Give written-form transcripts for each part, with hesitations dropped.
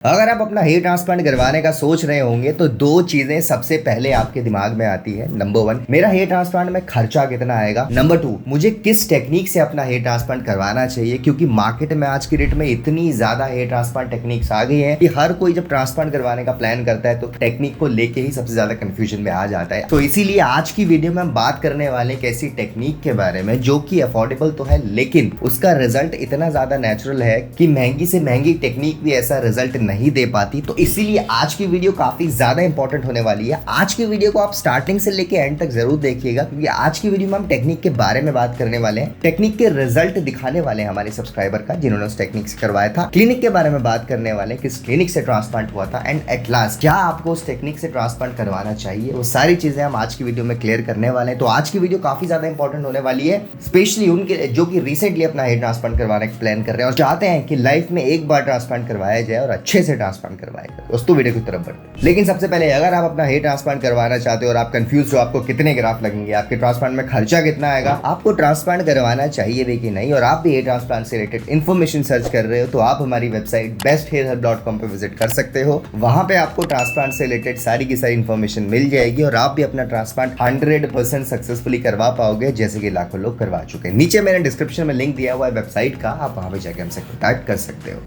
अगर आप अपना हेयर ट्रांसप्लांट करवाने का सोच रहे होंगे तो दो चीजें सबसे पहले आपके दिमाग में आती है। नंबर 1, मेरा हेयर ट्रांसप्लांट में खर्चा कितना आएगा। नंबर 2, मुझे किस टेक्निक से अपना हेयर ट्रांसप्लांट करवाना चाहिए, क्योंकि मार्केट में आज की डेट में इतनी ज्यादा हेयर ट्रांसप्लांट टेक्निक्स आ गई है कि हर कोई जब ट्रांसप्लांट करवाने का प्लान करता है तो टेक्निक को लेके ही सबसे ज्यादा कंफ्यूजन में आ जाता है। तो इसीलिए आज की वीडियो में हम बात करने वाले एक ऐसी टेक्निक के बारे में जो कि अफोर्डेबल तो है, लेकिन उसका रिजल्ट इतना ज्यादा नेचुरल है कि महंगी से महंगी टेक्निक भी ऐसा रिजल्ट नहीं दे पाती। तो इसीलिए आज की वीडियो काफी ज्यादा इंपॉर्टेंट होने वाली है। आज की वीडियो को आप स्टार्टिंग से लेके एंड तक जरूर देखिएगा, क्योंकि आज की वीडियो में हम टेक्निक के बारे में बात करने वाले हैं, टेक्निक के रिजल्ट दिखाने वाले हैं हमारे सब्सक्राइबर का जिन्होंने उस टेक्निक से करवाया था, क्लिनिक के बारे में बात करने वाले हैं, किस क्लिनिक से ट्रांसप्लांट हुआ था, एंड एट लास्ट क्या आपको उस टेक्निक से ट्रांसप्लांट करवाना चाहिए। वो सारी चीजें हम आज की वीडियो में क्लियर करने वाले हैं। तो आज की वीडियो काफी ज्यादा इंपॉर्टेंट होने वाली है, स्पेशली उनके जो कि रिसेंटली अपना हेयर ट्रांसप्लांट करवाने का प्लान कर रहे हैं और चाहते हैं कि लाइफ में एक बार ट्रांसप्लांट करवाया जाए और अच्छे से ट्रांसप्लांट करवाया जाए। दोस्तों वीडियो की तरफ बढ़ते हैं, लेकिन सबसे पहले अगर आप अपना हेयर ट्रांसप्लांट करवाना चाहते हो और आप कंफ्यूज हो आपको कितने ग्राफ्ट लगेंगे, आपके ट्रांसप्लांट में खर्चा कितना आएगा, आपको ट्रांसप्लांट करवाना चाहिए भी कि नहीं, और आप भी हेयर ट्रांसप्लांट से रिलेटेड इन्फॉर्मेशन सर्च कर रहे हो तो आप हमारी वेबसाइट besthairhelp.com पे विजिट कर सकते हो। वहां पे आपको ट्रांसप्लांट से रिलेटेड सारी की सारी इन्फॉर्मेशन मिल जाएगी और आप भी अपना ट्रांसप्लांट 100% सक्सेसफुली करवा पाओगे, जैसे कि लाखों लोग करवा चुके हैं। नीचे मैंने डिस्क्रिप्शन में लिंक दिया हुआ है वेबसाइट का, आप वहां पे जाकर हमसे कॉन्टैक्ट कर सकते हो।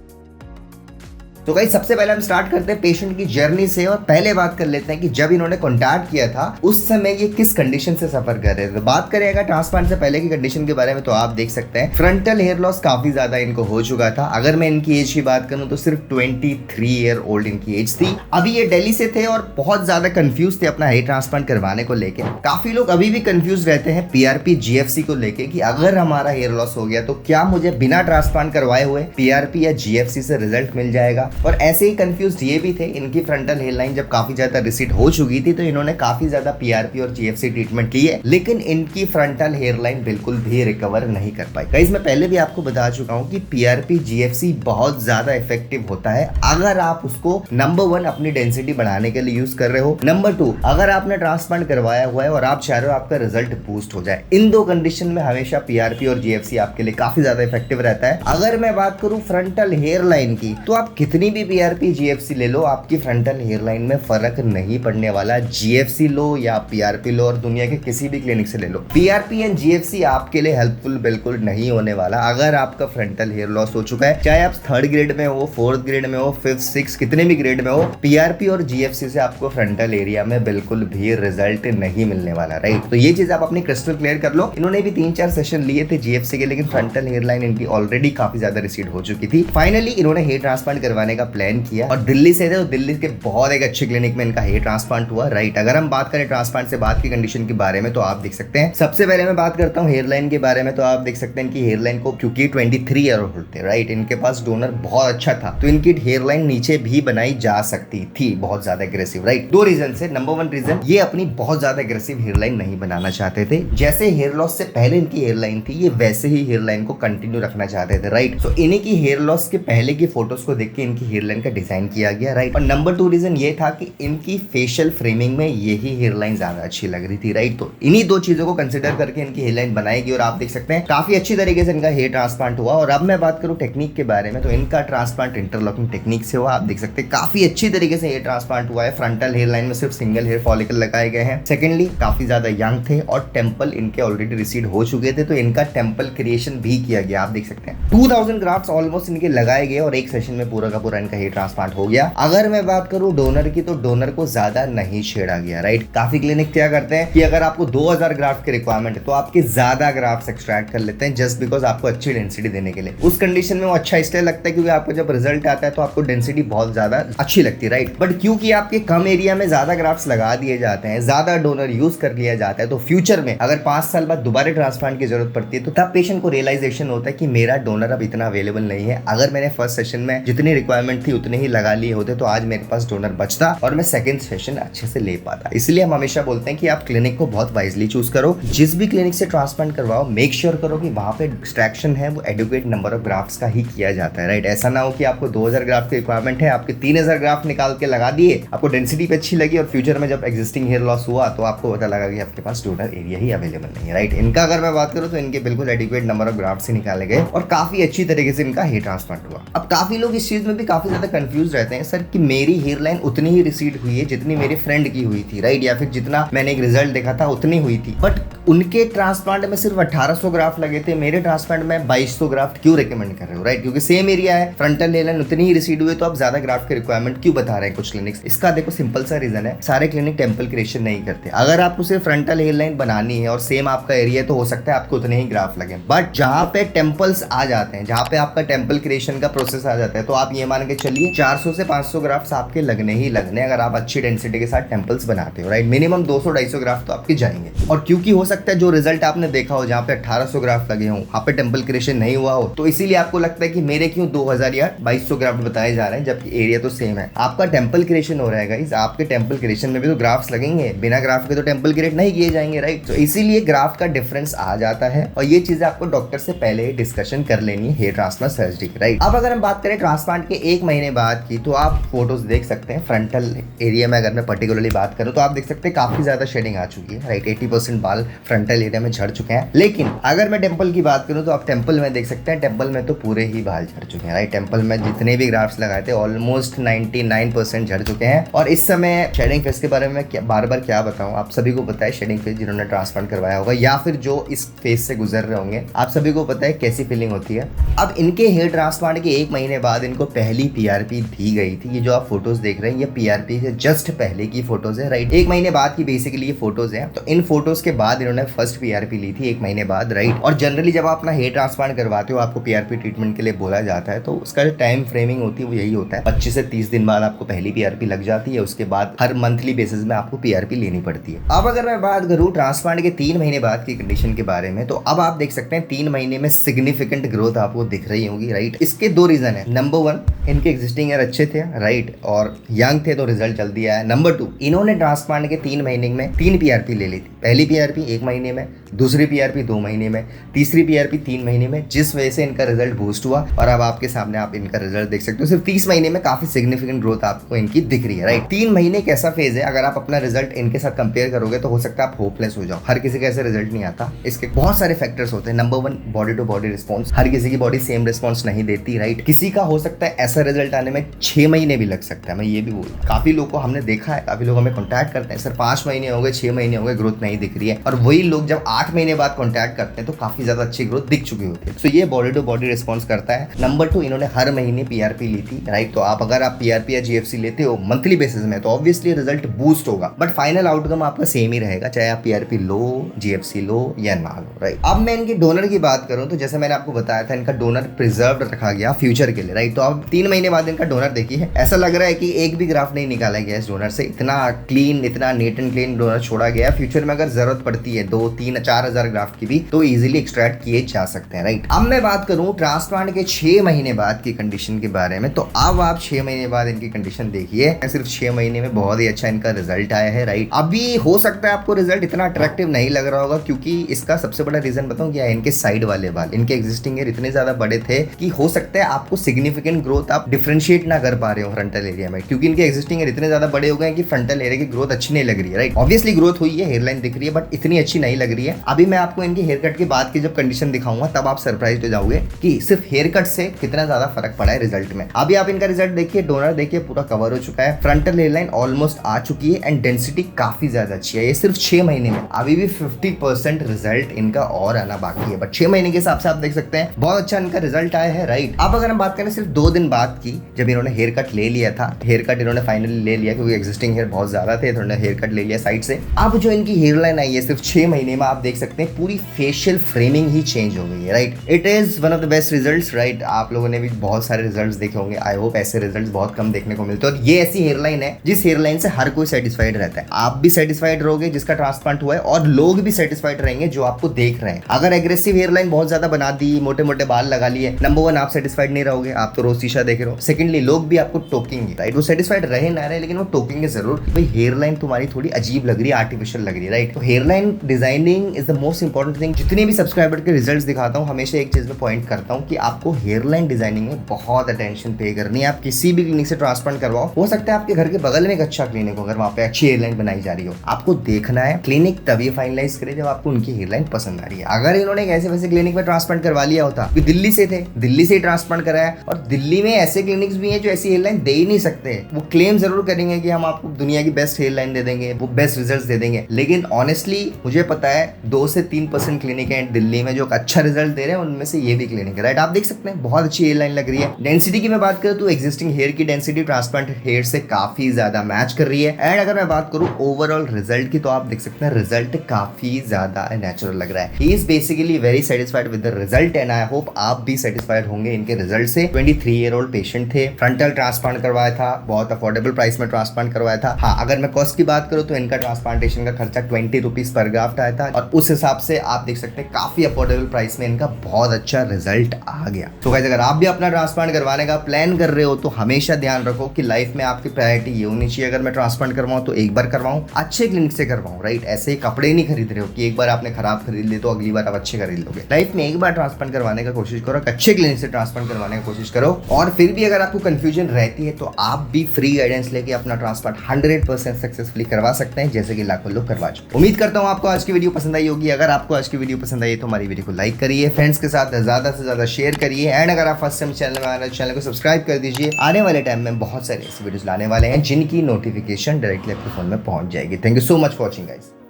तो गाइस सबसे पहले हम स्टार्ट करते हैं पेशेंट की जर्नी से और पहले बात कर लेते हैं कि जब इन्होंने कॉन्टैक्ट किया था उस समय ये किस कंडीशन से सफर कर रहे थे। तो बात करें अगर ट्रांसप्लांट से पहले की कंडीशन के बारे में तो आप देख सकते हैं फ्रंटल हेयर लॉस काफी ज्यादा इनको हो चुका था। अगर मैं इनकी एज की बात करूं तो सिर्फ 23 ईयर ओल्ड इनकी एज थी। अभी ये दिल्ली से थे और बहुत ज्यादा कंफ्यूज थे अपना हेयर ट्रांसप्लांट करवाने को लेकर। काफी लोग अभी भी कंफ्यूज रहते हैं पीआरपी जीएफसी को लेकर कि अगर हमारा हेयर लॉस हो गया तो क्या मुझे बिना ट्रांसप्लांट करवाए हुए पीआरपी या जीएफसी से रिजल्ट मिल जाएगा। और ऐसे ही कंफ्यूज ये भी थे, इनकी फ्रंटल हेयर लाइन जब काफी ज्यादा रिसीड हो चुकी थी तो इन्होंने काफी ज्यादा पीआरपी और जीएफसी ट्रीटमेंट ली है, लेकिन इनकी फ्रंटल हेयर लाइन बिल्कुल भी रिकवर नहीं कर पाई। गाइस मैं पहले भी आपको बता चुका हूं कि पीआरपी जीएफसी बहुत ज्यादा इफेक्टिव होता है अगर आप उसको नंबर 1 अपनी डेंसिटी बढ़ाने के लिए यूज कर रहे हो, नंबर 2 अगर आपने ट्रांसप्लांट करवाया हुआ है और आप चाह रहे हो आपका रिजल्ट बूस्ट हो जाए। इन दो कंडीशन में हमेशा पीआरपी और जीएफसी आपके लिए काफी ज्यादा इफेक्टिव रहता है। अगर मैं बात करूं फ्रंटल हेयर लाइन की तो आप कितनी भी पीआरपी जीएफसी ले लो, आपकी फ्रंटल हेयर लाइन में फर्क नहीं पड़ने वाला। जीएफसी लो या पीआरपी लो और दुनिया के किसी भी क्लिनिक से ले लो, पीआरपी एंड जीएफसी आपके लिए हेल्पफुल बिल्कुल नहीं होने वाला अगर आपका फ्रंटल हेयर लॉस हो चुका है। चाहे आप 3rd ग्रेड में हो, 4th ग्रेड में हो, 5th 6th कितने भी ग्रेड में हो, पीआरपी और जीएफसी से आपको फ्रंटल एरिया में बिल्कुल भी रिजल्ट नहीं मिलने वाला। राइट, तो ये चीज आप अपनी क्रिस्टल क्लियर कर लो। इन्होंने भी 3-4 सेशन लिए थे जीएफसी के, लेकिन फ्रंटल हेयर लाइन इनकी ऑलरेडी काफी ज्यादा रिसीड हो चुकी थी। फाइनली इन्होंने हेयर ट्रांसप्लांट करवाने का प्लान किया और दिल्ली से थे, तो दिल्ली के बहुत एक अच्छे क्लिनिक में इनका हेयर ट्रांसप्लांट हुआ। राइट, अगर हम बात करें ट्रांसप्लांट से बाद की कंडीशन के बारे में तो आप देख सकते हैं, सबसे पहले मैं बात करता हूं हेयर लाइन के बारे में। तो आप देख सकते हैं इनकी हेयर लाइन को, क्योंकि 23 ईयर ओल्ड थे, राइट, इनके पास डोनर बहुत अच्छा था तो इनकी हेयर लाइन नीचे भी बनाई जा सकती थी बहुत ज्यादा एग्रेसिव। राइट, दो रीजन से। नंबर 1 रीजन, ये अपनी बहुत ज्यादा एग्रेसिव हेयर लाइन नहीं बनाना चाहते थे। जैसे हेयर लॉस से पहले इनकी हेयर लाइन थी, ये वैसे ही हेयर लाइन को कंटिन्यू रखना चाहते थे। राइट, तो इन्हीं की हेयर लॉस के पहले की फोटोज को देख के इनकी हेयर लाइन का डिजाइन किया गया। राइट, और नंबर 2 रीजन ये था कि इनकी फेशियल फ्रेमिंग में यही हेयर लाइन ज्यादा अच्छी लग रही थी। राइट, तो इन्हीं दो चीजों को कंसीडर करके इनकी हेयर लाइन बनाएगी और आप देख सकते हैं काफी अच्छी तरीके से इनका हेयर ट्रांसप्लांट हुआ। और अब मैं बात करूं टेक्निक के बारे में तो इनका ट्रांसप्लांट इंटरलॉकिंग टेक्निक से हुआ। आप देख सकते हैं काफी अच्छी तरीके से हेयर ट्रांसप्लांट हुआ है। फ्रंटल हेयर लाइन में सिर्फ सिंगल हेयर फॉलिकल लगाए गए हैं। सेकेंडली काफी ज्यादा यंग थे और टेम्पल इनके ऑलरेडी रिसीड हो चुके थे, तो इनका टेम्पल क्रिएशन भी किया गया। आप देख सकते हैं 2000 ग्राफ्ट ऑलमोस्ट इनके लगाए गए और एक सेशन में पूरा का पूरा इनका हेयर ट्रांसप्लांट हो गया। अगर मैं बात करूं डोनर की तो डोनर को ज्यादा नहीं छेड़ा गया। राइट, काफी क्लिनिक क्या करते हैं कि अगर आपको 2000 ग्राफ्ट की रिक्वायरमेंट है तो आपके ज्यादा ग्राफ्ट एक्सट्रैक्ट कर लेते हैं जस्ट बिकॉज आपको अच्छी डेंसिटी देने के लिए। उस कंडीशन में वो अच्छा इसलिए लगता है क्योंकि आपको जब रिजल्ट आता है तो आपको डेंसिटी बहुत ज्यादा अच्छी लगती है। राइट, बट क्योंकि आपके कम एरिया में ज्यादा ग्राफ्ट लगा दिए जाते हैं, ज्यादा डोनर यूज कर लिया जाता है, तो फ्यूचर में अगर 5 साल बाद दोबारा ट्रांसप्लांट की जरूरत पड़ती है तो तब पेशेंट को रियलाइजेशन होता है कि मेरा डोनर अब इतना अवेलेबल नहीं है। अगर मैंने फर्स्ट सेशन में जितनी रिक्वायरमेंट थी उतने ही लगा लिए होते तो आज मेरे पास डोनर बचता और मैं सेकंड सेशन अच्छे से ले पाता। इसलिए हम हमेशा बोलते हैं कि आप क्लिनिक को बहुत वाइजली चूज करो। जिस भी क्लिनिक से ट्रांसप्लांट करवाओ मेक श्योर करो कि वहां पे एक्सट्रैक्शन है वो एडुकेट नंबर ऑफ ग्राफ्ट्स का ही किया जाता है। राइट, ऐसा ना हो कि आपको 2000 ग्राफ्ट की रिक्वायरमेंट है, आपके 3000 ग्राफ्ट निकाल के लगा दिए, आपको डेंसिटी पे अच्छी लगी और फ्यूचर में जब एग्जिस्टिंग हेयर लॉस हुआ तो आपको पता लगा कि आपके पास डोनर एरिया ही अवेलेबल नहीं है। राइट, इनका अगर मैं बात करूं तो इनके बिल्कुल एडुकेट नंबर ऑफ ग्राफ्ट से निकाले गए और काफी अच्छी तरीके से इनका हेयर ट्रांसप्लांट हुआ। अब काफी लोग इस चीज में भी भी काफी ज्यादा कंफ्यूज रहते हैं सर कि मेरी हेयर लाइन उतनी ही रिसीड हुई है जितनी मेरे फ्रेंड की हुई थी, राइट, या फिर जितना मैंने एक रिजल्ट देखा था उतनी हुई थी, बट उनके ट्रांसप्लांट में सिर्फ 1800 ग्राफ्ट लगे थे, मेरे ट्रांसप्लांट में 2200 ग्राफ्ट क्यों रिकमेंड कर रहे हो, राइट? क्योंकि सेम एरिया है, फ्रंटल हेयर लाइन उतनी ही रिसीड हुई, तो आप ज्यादा ग्राफ्ट की रिक्वायरमेंट क्यों बता रहे हैं कुछ क्लिनिक्स? इसका देखो सिंपल सा रीजन है, सारे क्लिनिक टेम्पल क्रिएशन नहीं करते। अगर आपको सिर्फ फ्रंटल हेयर लाइन बनानी है और सेम आपका एरिया, तो हो सकता है आपको उतने ही ग्राफ्ट लगे, बट जहां पे टेम्पल्स आ जाते हैं, जहां पे आपका टेम्पल क्रिएशन का प्रोसेस आ जाता है, तो आप ये मान के चलिए 400 से 500 ग्राफ्ट आपके लगने ही लगने, अगर आप अच्छी डेंसिटी के साथ टेम्पल्स बनाते हो, राइट? मिनिमम 200-250 ग्राफ्ट तो आपके जाएंगे। और क्योंकि हो सकता है जो रिजल्ट आपने देखा हो जहां पे 1800 ग्राफ्ट लगे हो, वहां पे टेम्पल क्रिएशन नहीं हुआ हो, तो इसीलिए आपको लगता है कि मेरे क्यों 2000 या 2200 ग्राफ्ट बताए जा रहे हैं, जबकि एरिया तो सेम है। आपका टेम्पल क्रिएशन हो रहा है गाइस, आपके टेम्पल क्रिएशन में भी तो ग्राफ्ट लगेंगे, बिना ग्राफ्ट के तो टेम्पल क्रिएट नहीं किए जाएंगे, राइट? तो इसीलिए ग्राफ्ट का डिफरेंस आ जाता है, और ये चीजें आपको डॉक्टर से पहले डिस्कशन कर लेनी है हेयर ट्रांसप्लांट सर्जरी की, राइट? अब अगर हम बात करें ट्रांसप्लांट के 1 महीने बाद की, तो आप फोटोज देख सकते हैं। फ्रंटल एरिया में अगर मैं पर्टिकुलरली बात करूं तो आप देख सकते हैं काफी ज्यादा शेडिंग आ चुकी है, राइट? 80% बाल फ्रंटल एरिया में झड़ चुके हैं। लेकिन अगर मैं टेम्पल की बात करूं तो आप टेम्पल में देख सकते हैं, टेम्पल में तो पूरे ही बाल झड़ चुके हैं, राइट? टेम्पल में जितने भी ग्राफ्ट्स लगाए थे ऑलमोस्ट 99% झड़ चुके हैं। और इस समय शेडिंग फेस के बारे में बार बार क्या बताऊं, आप सभी को पता है शेडिंग फेस जिन्होंने ट्रांसप्लांट करवाया होगा या फिर जो इस फेस से गुजर रहे होंगे, आप सभी को पता है कैसी फीलिंग होती है। अब इनके हेयर ट्रांसप्लांट के 1 महीने बाद इनको पहली पीआरपी दी गई थी। ये जो आप फोटोज देख रहे हैं ये पीआरपी से जस्ट पहले की फोटोज है, राइट? 1 महीने बाद की बेसिकली ये फोटोज है। तो इन फोटोज के बाद इन्होंने फर्स्ट पीआरपी ली थी 1 महीने बाद, राइट? और जनरली जब आप अपना हेयर ट्रांसप्लांट करवाते हो, आपको पीआरपी ट्रीटमेंट के लिए बोला जाता है, तो उसका जो टाइम फ्रेमिंग होती है वो यही होता है, 25 से 30 दिन बाद आपको पहली पीआरपी लग जाती है। उसके बाद हर मंथली बेसिस में आपको पीआरपी लेनी पड़ती है। अब अगर मैं बात करूं ट्रांसप्लांट के 3 महीने बाद की कंडीशन के बारे में, तो अब आप देख सकते हैं 3 महीने में सिग्निफिकेंट ग्रोथ आपको दिख रही होगी, राइट? इसके 2 रीजन है। नंबर 1, इनके एग्जिस्टिंग हेयर अच्छे थे, राइट, और यंग थे तो रिजल्ट जल्दी आया। नंबर 2, इन्होंने ट्रांसप्लांट के 3 महीने में 3 पीआरपी ले ली थी। पहली पीआरपी 1 महीने में, दूसरी पीआरपी 2 महीने में, तीसरी पीआरपी 3 महीने में, जिस वजह से इनका रिजल्ट बूस्ट हुआ। और अब आपके सामने आप इनका रिजल्ट देख सकते हो, सिर्फ 30 महीने में काफी सिग्निफिकेंट ग्रोथ आपको इनकी दिख रही है, राइट? 3 महीने एक ऐसा फेज है, अगर आप अपना रिजल्ट इनके साथ कंपेयर करोगे तो हो सकता है आप होपलेस हो जाओ। हर किसी का ऐसा रिजल्ट नहीं आता, इसके बहुत सारे फैक्टर्स होते हैं। Number 1, body to body response, हर किसी की बॉडी सेम रिस्पॉन्स नहीं देती, राइट? किसी का हो सकता है ऐसा रिजल्ट आने में 6 महीने भी लग सकता है। मैं ये भी बोल, काफी लोग को हमने देखा है, काफी लोग हमें कॉन्टैक्ट करते हैं, सर 5 महीने हो गए, 6 महीने हो गए, ग्रोथ नहीं दिख रही है। और वही लोग जब 8 महीने बाद कॉन्टैक्ट करते हैं तो काफी ज्यादा अच्छी ग्रोथ दिख चुकी होती है। सो ये बॉडी टू बॉडी रिस्पॉन्स करता है। नंबर 2, इन्होंने हर महीने पीआरपी ली थी, राइट? तो आप अगर आप पीआरपी या जीएफसी लेते हो मंथली बेसिस में, तो ऑब्वियसली रिजल्ट बूस्ट होगा, बट फाइनल आउटकम आपका सेम ही रहेगा, चाहे आप पीआरपी लो, जीएफसी लो या ना लो, राइट? अब मैं इनके डोनर की बात करूं तो जैसे मैंने आपको बताया था, इनका डोनर प्रिजर्व रखा गया फ्यूचर के लिए, राइट? तो अब 3 महीने बाद इनका डोनर देखिए, ऐसा लग रहा है कि एक भी ग्राफ नहीं निकाला गया इस डोनर से। इतना क्लीन, इतना नीट एंड क्लीन डोनर छोड़ा गया। फ्यूचर में अगर जरूरत पड़ती है 2, 3, 4,000 ग्राफ्ट की भी, तो इजीली एक्सट्रैक्ट किए जा सकते हैं, राइट? अब मैं बात करूं ट्रांसप्लांट के 6 महीने बाद की कंडीशन के बारे में, तो अब आप 6 महीने बाद इनकी कंडीशन देखिए। सिर्फ 6 महीने में बहुत ही अच्छा इनका रिजल्ट आया है, राइट? अभी हो सकता है आपको रिजल्ट इतना अट्रैक्टिव नहीं लग रहा होगा, क्योंकि इसका सबसे बड़ा रीजन बताऊं क्या है? इनके साइड वाले बाल, इनके एग्जिस्टिंग हेयर इतने ज्यादा बड़े थे कि हो सकता है आपको सिग्निफिकेंट ग्रोथ आप डिफरेंशिएट ना कर पा रहे हो फ्रंटल एरिया में, क्योंकि इनके एग्जिस्टिंग हेयर इतने ज्यादा बड़े हो गए कि फ्रंटल एरिया की ग्रोथ अच्छी नहीं लग रही है, राइट? ऑब्वियसली ग्रोथ हुई है, हेयरलाइन दिख रही है, बट इतनी अच्छी नहीं लग रही है। अभी मैं आपको इनकी हेयर कट के बाद की जब कंडीशन दिखाऊंगा, तब आप सरप्राइज हो जाओगे कि सिर्फ हेयर कट से कितना ज्यादा फर्क पड़ा है रिजल्ट में। अभी आप इनका रिजल्ट देखिए, डोनर देखिए, पूरा कवर हो चुका है, फ्रंटल हेयरलाइन ऑलमोस्ट आ चुकी है, एंड डेंसिटी काफी ज्यादा अच्छी है। ये सिर्फ 6 महीने में, अभी भी 50% रिजल्ट इनका और आना बाकी है, बट 6 महीने के हिसाब से आप देख सकते हैं बहुत अच्छा इनका रिजल्ट आया है, राइट? अब अगर हम बात करें सिर्फ 2 दिन बाद की, जब इन्होंने हेयर कट ले लिया था, हेयर कट इन्होंने फाइनली ले लिया, क्योंकि एग्जिस्टिंग हेयर बहुत ज्यादा थे, इन्होंने हेयर कट ले लिया साइड से। अब जो इनकी हेयर लाइन आई है सिर्फ 6 महीने में, आप देख सकते हैं पूरी फेशियल फ्रेमिंग ही चेंज हो गई है, right? It is one of the best results, right? आप लोगों ने भी बहुत सारे रिजल्ट्स देखे होंगे, आई होप ऐसे रिजल्ट्स बहुत कम देखने को मिलते हैं। और ये ऐसी हेयर लाइन है जिस हेयर लाइन से हर कोई सेटिस्फाइड रहता है। आप भी सेटिस्फाइड रहोगे जिसका ट्रांसप्लांट हुआ है, और लोग भी सेटिस्फाइड रहेंगे जो आपको देख रहे हैं। अगर एग्रेसिव हेयर लाइन बहुत ज्यादा बना दी, मोटे मोटे बाल लगा लिए, नंबर 1 आप सेटिस्फाइड नहीं रहोगे, आप तो रोज शीशा देख रहे हो। सेकंडली लोग भी आपको टोकेंगे, राइट? वो सेटिस्फाइड रहे ना रहे, लेकिन वो टोकेंगे जरूर, भाई हेयर लाइन तुम्हारी थोड़ी अजीब लग रही है, आर्टिफिशियल लग रही है, राइट? तो hair line designing is the most important thing. जितने भी सब्सक्राइबर के रिजल्ट्स दिखाता हूँ हमेशा एक चीज में पॉइंट करता हूँ कि आपको हेयरलाइन डिजाइनिंग में बहुत अटेंशन पे करनी है। आप किसी भी क्लिनिक से ट्रांसप्लांट करवाओ, हो सकता है आपके घर के बगल में एक अच्छा क्लिनिक हो, अगर वहाँ पे अच्छी हेयरलाइन बनाई जा रही हो, आपको देखना है क्लिनिक तभी फाइनलाइज करे जब आपको उनकी हेयरलाइन पसंद आ रही है। अगर इन्होंने एक ऐसे वैसे क्लिनिक में ट्रांसप्लांट करवा लिया होता, दिल्ली से थे, दिल्ली से ट्रांसप्लांट कराया, और दिल्ली में ऐसे क्लिनिक्स भी हैं जो ऐसी हेयरलाइन दे ही नहीं सकते। वो क्लेम जरूर करेंगे कि हम आपको दुनिया की बेस्ट हेयरलाइन दे देंगे, वो बेस्ट रिजल्ट्स दे देंगे, लेकिन ऑनेस्टली मुझे पता है 2 से 3% क्लिनिक है दिल्ली में जो अच्छा रिजल्ट दे रहे हैं, उनमें से ये भी क्लिनिक है, राइट। आप देख सकते हैं बहुत अच्छी हेयरलाइन लग रही है। डेंसिटी की मैं बात करूं तो एग्जिस्टिंग हेयर की डेंसिटी ट्रांसप्लांट हेयर से काफी ज्यादा मैच कर रही है। एंड अगर मैं बात करूं ओवरऑल रिजल्ट की, तो आप देख सकते हैं रिजल्ट काफी ज्यादा नेचुरल लग रहा है। He is basically very satisfied with the result and I hope आप भी सेटिस्फाइड होंगे इनके रिजल्ट से। 23 ईयर ओल्ड पेशेंट थे, फ्रंटल ट्रांसप्लांट करवाया था, बहुत अफोर्डेबल प्राइस में ट्रांसप्लांट करवाया था। हाँ, अगर मैं कॉस्ट की बात करूं तो इनका ट्रांसप्लांटेशन का खर्चा 20 रुपीज पर ग्राफ्ट आया था, और उस हिसाब से आप देख सकते हैं काफी अफोर्डेबल प्राइस में इनका बहुत अच्छा रिजल्ट आ गया। तो गाइस अगर आप भी अपना ट्रांसप्लांट करवाने का प्लान कर रहे हो तो हमेशा ध्यान रखो कि लाइफ में आपकी प्रायोरिटी ये होनी चाहिए, अगर मैं ट्रांसप्लांट करवाऊं तो एक बार करवाऊं, अच्छे क्लिनिक से करवाऊं, राइट। ऐसे ही कपड़े नहीं खरीद रहे हो कि एक बार आपने खराब खरीद लिए तो अगली बार आप अच्छे खरीद लोगे। लाइफ में एक बार ट्रांसप्लांट करवाने का कोशिश करो, अच्छे क्लिनिक से ट्रांसप्लांट करवाने की कोशिश करो। और फिर भी अगर आपको कंफ्यूजन रहती है तो आप भी फ्री गाइडेंस लेके अपना ट्रांसप्लांट 100% सक्सेसफुली करवा सकते हैं, जैसे कि लाखों लोग करवा चुके। उम्मीद करता हूं आपको आज की वीडियो पसंद आई होगी। अगर आपको आज की वीडियो पसंद आई तो हमारी वीडियो को लाइक करिए, फ्रेंड्स के साथ ज्यादा से ज्यादा शेयर करिए, एंड अगर आप फर्स्ट टाइम चैनल में आ रहे हैं चैनल को सब्सक्राइब कर दीजिए। आने वाले टाइम में बहुत सारे ऐसे वीडियोस लाने वाले हैं जिनकी नोटिफिकेशन डायरेक्टली आपके फोन में पहुंच जाएगी। Thank you so much for watching guys.